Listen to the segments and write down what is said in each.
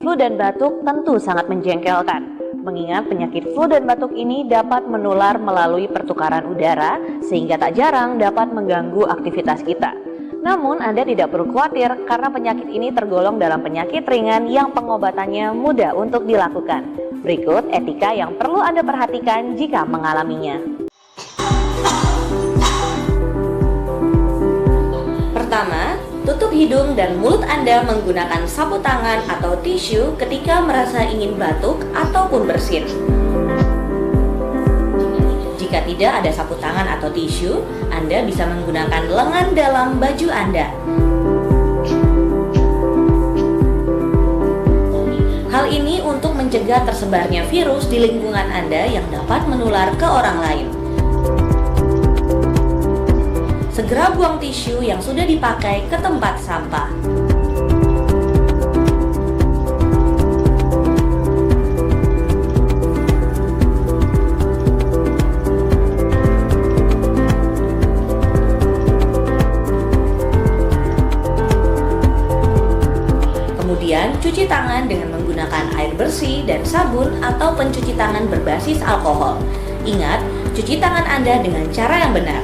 Flu dan batuk tentu sangat menjengkelkan, mengingat penyakit flu dan batuk ini dapat menular melalui pertukaran udara sehingga tak jarang dapat mengganggu aktivitas kita. Namun Anda tidak perlu khawatir karena penyakit ini tergolong dalam penyakit ringan yang pengobatannya mudah untuk dilakukan. Berikut etika yang perlu Anda perhatikan jika mengalaminya. Pertama, tutup hidung dan mulut Anda menggunakan sapu tangan atau tisu ketika merasa ingin batuk ataupun bersin. Jika tidak ada sapu tangan atau tisu, Anda bisa menggunakan lengan dalam baju Anda. Hal ini untuk mencegah tersebarnya virus di lingkungan Anda yang dapat menular ke orang lain. Segera buang tisu yang sudah dipakai ke tempat sampah. Kemudian, cuci tangan dengan menggunakan air bersih dan sabun atau pencuci tangan berbasis alkohol. Ingat, cuci tangan Anda dengan cara yang benar.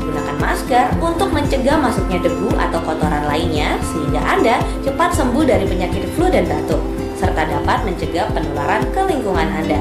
Gunakan masker untuk mencegah masuknya debu atau kotoran lainnya sehingga Anda cepat sembuh dari penyakit flu dan batuk, serta dapat mencegah penularan ke lingkungan Anda.